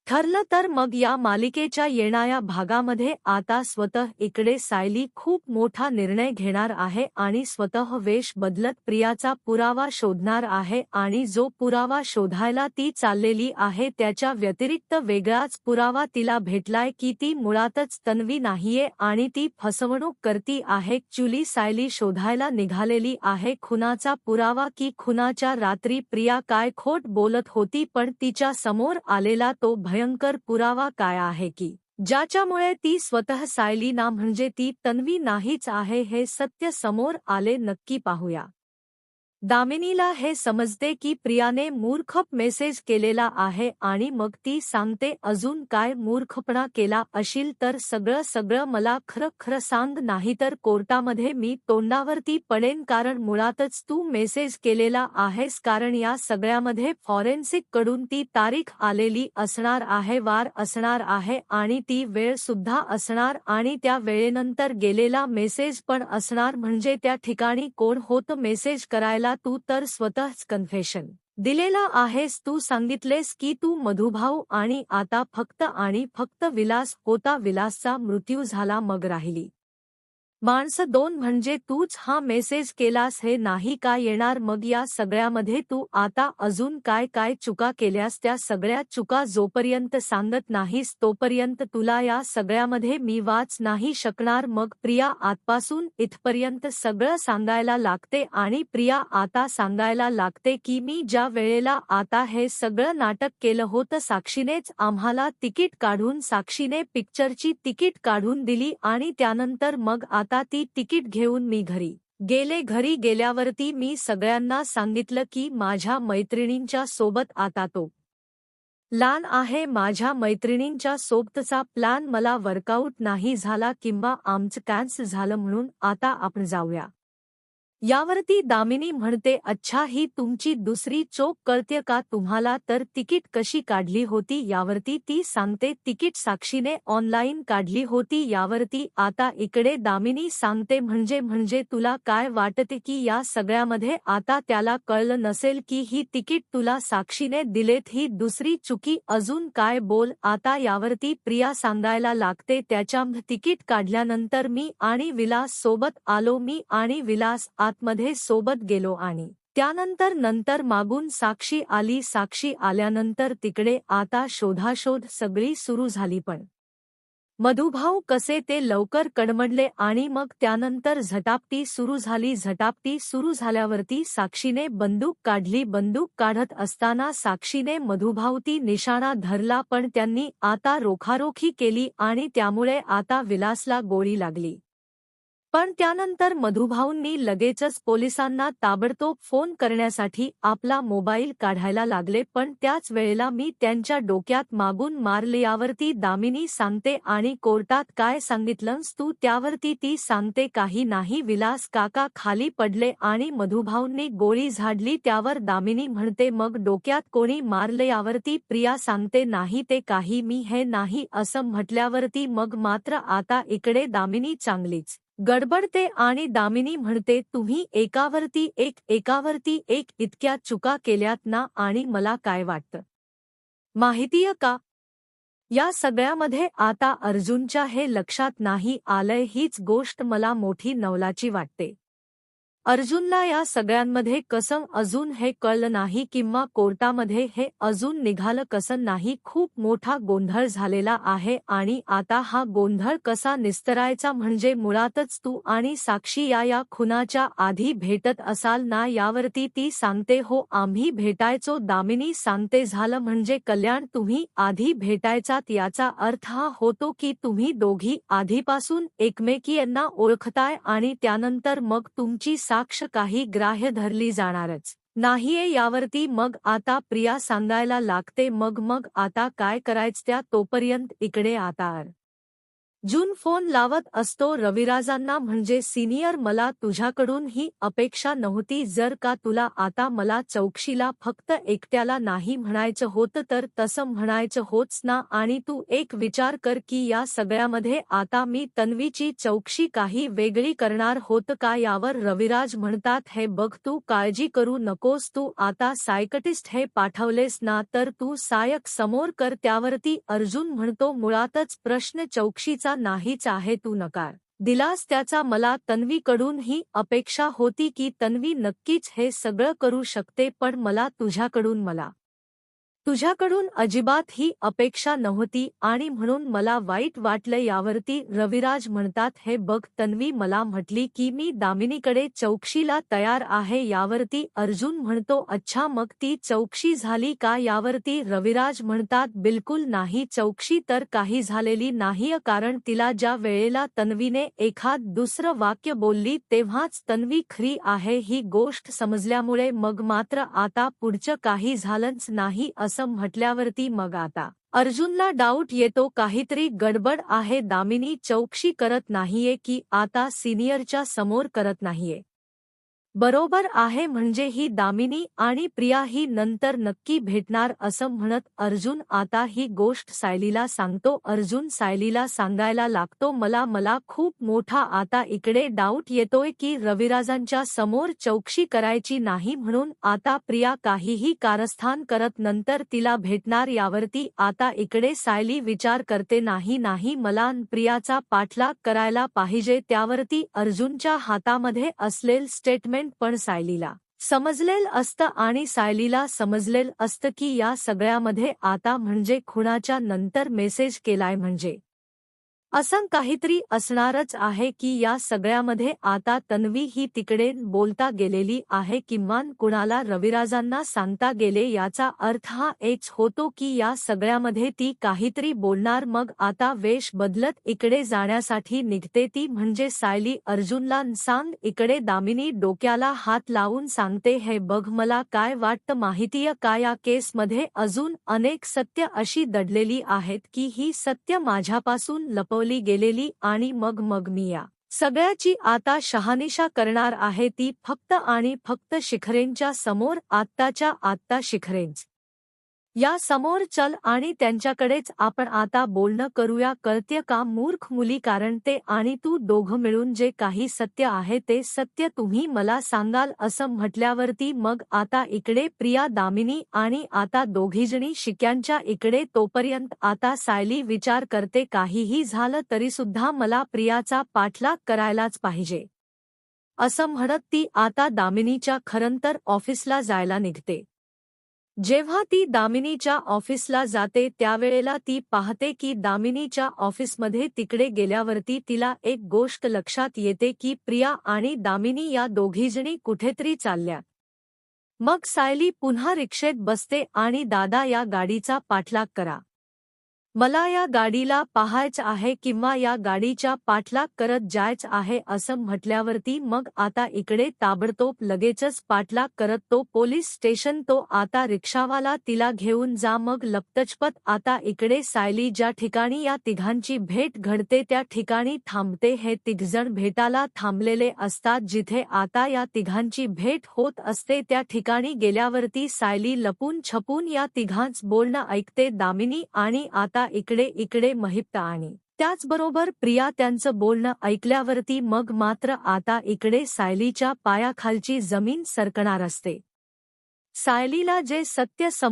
ठरलं तर मग या मालिकेच्या येणाऱ्या भागामध्ये आता स्वतः इकडे सायली खूप मोठा निर्णय घेणार आहे आणि स्वतः वेश बदलत प्रियाचा पुरावा शोधणार आहे आणि जो पुरावा शोधायला ती चाललेली आहे त्याच्या व्यतिरिक्त वेगळाच पुरावा तिला भेटलाय की ती मुळातच तन्वी नाहीये आणि ती फसवणूक करती आहे. ॲक्च्युली सायली शोधायला निघालेली आहे खुनाचा पुरावा की खुनाच्या रात्री प्रिया काय खोट बोलत होती, पण तिच्या समोर आलेला तो भयंकर पुरावा काय आहे की ज्याच्यामुळे ती स्वतः सायली ना म्हणजे ती तन्वी नाहीच आहे हे सत्य समोर आले. नक्की पाहूया. दामिनीला हे समजते की प्रियाने मूर्ख मेसेज केलेला आहे आणि मग ती सांगते अजून काय मूर्खपणा केला अशील तर सगळं मला खरं सांग, नाहीतर कोर्टामध्ये मी तोंडावरती पडेन, कारण मुळातच तू मेसेज केलेला आहेस. कारण या सगळ्यामध्ये फॉरेन्सिक कडून ती तारीख आलेली असणार आहे, वार असणार आहे आणि ती वेळ सुद्धा असणार आणि त्या वेळेनंतर गेलेला मेसेज पण असणार. म्हणजे त्या ठिकाणी कोण होतं मेसेज करायला? तू तर स्वतःच कन्फेशन दिलेला आहेस. तू सांगितलेस की तू मधुभाऊ आणि आता फक्त विलास होता. विलासचा मृत्यू झाला मग राहिली माणसं दोन, म्हणजे तूच हा मेसेज केलास हे नाही का येणार? मग या सगळ्यामध्ये तू आता अजून काय चुका केल्यास त्या सगळ्या चुका जोपर्यंत सांगत नाहीस तोपर्यंत तुला या सगळ्यामध्ये मी वाच नाही शकणार. मग प्रिया आजपासून इथपर्यंत सगळं सांगायला लागते आणि प्रिया आता सांगायला लागते की मी ज्या वेळेला आता हे सगळं नाटक केलं होतं साक्षीनेच आम्हाला तिकीट काढून, साक्षीने पिक्चरची तिकीट काढून दिली आणि त्यानंतर मग आता ती तिकीट घेऊन मी घरी गेले. घरी गेल्यावरती मी सगळ्यांना सांगितलं की माझ्या मैत्रिणींच्या सोबत आता तो प्लॅन आहे, माझ्या मैत्रिणींच्या सोबतचा प्लॅन मला वर्कआउट नाही झाला किंवा आमचं कॅन्सल झालं म्हणून आता आपण जाऊया. यावरती दामिनी म्हणते अच्छा ही तुमची दुसरी चोक कळते का तुम्हाला? तर तिकीट कशी काढली होती? यावरती ती सांगते तिकीट साक्षीने ऑनलाईन काढली होती. यावरती आता इकडे दामिनी सांगते म्हणजे तुला काय वाटते की या सगळ्यामध्ये आता त्याला कळलं नसेल की ही तिकीट तुला साक्षीने दिलेत? ही दुसरी चुकी अजून काय? बोल आता. यावरती प्रिया सांगायला लागते त्याच्या तिकीट काढल्यानंतर मी आणि विलास सोबत आलो, मी आणि विलास मध्ये सोबत गेलो आणि त्यानंतर मागून साक्षी आली. साक्षी आल्यानंतर तिकडे आता शोधाशोध सगळी सुरू झाली, पण मधुभाऊ कसे ते लवकर कडमडले आणि मग त्यानंतर झटापटी सुरू झाली. झटापटी सुरू झाल्यावरती साक्षीने बंदूक काढली. बंदूक काढत असताना साक्षीने मधुभाऊती निशाणा धरला, पण त्यांनी आता रोखारोखी केली आणि त्यामुळे आता विलासला गोळी लागली. पण त्यानंतर मधुभाऊंनी लगेचच पोलिसांना ताबडतोब फोन करण्यासाठी आपला मोबाईल काढायला लागले, पण त्याच वेळेला मी त्यांच्या डोक्यात मागून मारले. यावरती दामिनी सांगते आणि कोर्टात काय सांगितलंस तू? त्यावरती ती सांगते काही नाही, विलास काका खाली पडले आणि मधुभाऊंनी गोळी झाडली. त्यावर दामिनी म्हणते मग डोक्यात कोणी मारले? यावरती प्रिया सांगते नाही ते काही मी हे नाही असं म्हटल्यावरती मग मात्र आता इकडे दामिनी चांगलीच गडबडते आणि दामिनी म्हणते तुम्ही एकावरती एक इतक्या चुका केल्यात ना, आणि मला काय वाटतं माहितीय का? या सगळ्यामध्ये आता अर्जुनच्या हे लक्षात नाही आलंय. हीच गोष्ट मला मोठी नवलाची वाटते. अर्जुनला या सगळ्यांमध्ये कसं अजून हे कळलं नाही किंवा कोर्टामध्ये हे अजून निघालं कसं नाही. खूप मोठा गोंधळ झालेला आहे आणि आता हा गोंधळ कसा निस्तरायचा? म्हणजे मुळातच तू आणि साक्षी या खुनाच्या आधी भेटत असाल ना? यावरती ती सांगते हो आम्ही भेटायचो. दामिनी सांगते झालं म्हणजे कल्याण, तुम्ही आधी भेटायचात याचा अर्थ हा होतो की तुम्ही दोघी आधीपासून एकमेकींना ओळखताय आणि त्यानंतर मग तुमची साक्ष काही ग्राह्य धरली जाणारच नाहीये. यावरती मग आता प्रिया सांगायला लागते मग आता काय करायचं त्या? तोपर्यंत इकडे आता जून फोन लावत असतो रविराजांना, म्हणजे सिनियर, मला तुझ्याकडून ही अपेक्षा नव्हती. जर का तुला आता मला चौकशीला फक्त एकट्याला नाही म्हणायचं होतं तर तसं म्हणायचं होतच ना. आणि तू एक विचार कर की या सगळ्यामध्ये आता मी तन्वीची चौकशी काही वेगळी करणार होतं का. यावर रविराज म्हणतात, हे बघ, तू काळजी करू नकोस, तू आता सायकटिस्ट हे पाठवलेस ना तर तू सायक समोर कर. त्यावरती अर्जुन म्हणतो, मुळातच प्रश्न चौकशीचा नाहीच आहे, तू नकार दिलास त्याचा. मला तन्वीकडून ही अपेक्षा होती की तन्वी नक्कीच हे सगळं करू शकते, पण मला तुझ्याकडून अजिबात ही अपेक्षा नव्हती आणि म्हणून मला वाईट वाटलं. यावरती रविराज म्हणतात, हे बघ तन्वी मला म्हटली की मी दामिनीकडे चौकशीला तयार आहे. यावरती अर्जुन म्हणतो, अच्छा, मग ती चौकशी झाली का. यावरती रविराज म्हणतात, बिलकुल नाही, चौकशी तर काही झालेली नाहीय. कारण तिला ज्या वेळेला तन्वीने एखाद दुसरं वाक्य बोलली तेव्हाच तन्वी खरी आहे ही गोष्ट समजल्यामुळे मग मात्र आता पुढचं काही झालंच नाही असं म्हटल्यावरती मग आता अर्जुनला डाऊट येतो, काहीतरी गडबड आहे. दामिनी चौकशी करत नाहीये की आता सिनियरच्या समोर करत नाहीये. बरोबर आहे, म्हणजे ही दामिनी आणि प्रिया ही नंतर नक्की भेटणार असं म्हणत अर्जुन आता ही गोष्ट सायलीला सांगतो. अर्जुन सायलीला सांगायला लागतो, मला खूप मोठा आता इकडे डाऊट येतोय की रविराजांच्या समोर चौकशी करायची नाही म्हणून आता प्रिया काहीही कारस्थान करत नंतर तिला भेटणार. यावरती आता इकडे सायली विचार करते, नाही, मला प्रियाचा पाठलाग करायला पाहिजे. त्यावरती अर्जुनच्या हातामध्ये असलेल स्टेटमेंट पण सायलीला समजलेल असतं आणि सायलीला समजलेल असतं की या सगळ्यामध्ये आता म्हणजे खुणाच्या नंतर मेसेज केलाय, म्हणजे असं काहीतरी असणारच आहे की या सगळ्यामध्ये आता तन्वी ही तिकडे बोलता गेलेली आहे, किमान कुणाला रविराजांना सांगता गेले. याचा अर्थ हा एक होतो की या सगळ्यामध्ये ती काहीतरी बोलणार. मग आता वेश बदलत इकडे जाण्यासाठी निघते ती, म्हणजे सायली अर्जुनला सांग. इकडे दामिनी डोक्याला हात लावून सांगते, हे बघ, मला काय वाटतं माहितीय का, या केसमध्ये अजून अनेक सत्य अशी दडलेली आहेत की ही सत्य माझ्यापासून लपवली गेलेली आणि मग मी या सगळ्याची आता शहानिशा करणार आहे, ती फक्त आणि फक्त शिखरेंच्या समोर. आत्ताच्या आत्ता शिखरेंच या समोर चल आणि त्यांच्याकडेच आपण आता बोलणं करूया, कळते का मूर्ख मुली. कारण ते आणि तू दोघं मिळून जे काही सत्य आहे ते सत्य तुम्ही मला सांगाल असं म्हटल्यावरती मग आता इकडे प्रिया, दामिनी आणि आता दोघीजणी शिक्यांच्या इकडे. तोपर्यंत आता सायली विचार करते, काहीही झालं तरीसुद्धा मला प्रियाचा पाठलाग करायलाच पाहिजे असं म्हणत ती आता दामिनीच्या खरंतर ऑफिसला जायला निघते. जेव्हा ती दामिनीच्या ऑफिसला जाते त्यावेळेला ती पाहते की दामिनीच्या ऑफिसमध्ये तिकडे गेल्यावरती तिला एक गोष्ट लक्षात येते की प्रिया आणि दामिनी या दोघीजणी कुठेतरी चालल्यात. मग सायली पुन्हा रिक्षेत बसते आणि दादा, या गाडीचा पाठलाग करा, मला या गाडीला पाहायचं आहे किंवा या गाडीच्या पाठलाग करत जायचं आहे असं म्हटल्यावरती मग आता इकडे ताबडतोब लगेचच पाठलाग करत तो पोलीस स्टेशन. तो आता रिक्षावाला तिला घेऊन जा. मग लपतचपत आता इकडे सायली ज्या ठिकाणी या तिघांची भेट घडते त्या ठिकाणी थांबते. हे तिघजण भेटाला थांबलेले असतात. जिथे आता या तिघांची भेट होत असते त्या ठिकाणी गेल्यावरती सायली लपून छपून या तिघांच बोलणं ऐकते. दामिनी आणि आता इकडे महिप्ता आणि त्याचबरोबर प्रिया त्यांचं बोलणं ऐकल्यावरती मग मात्र आता इकडे सायलीच्या पायाखालची जमीन सरकणार असते. सायलीला जे सत्य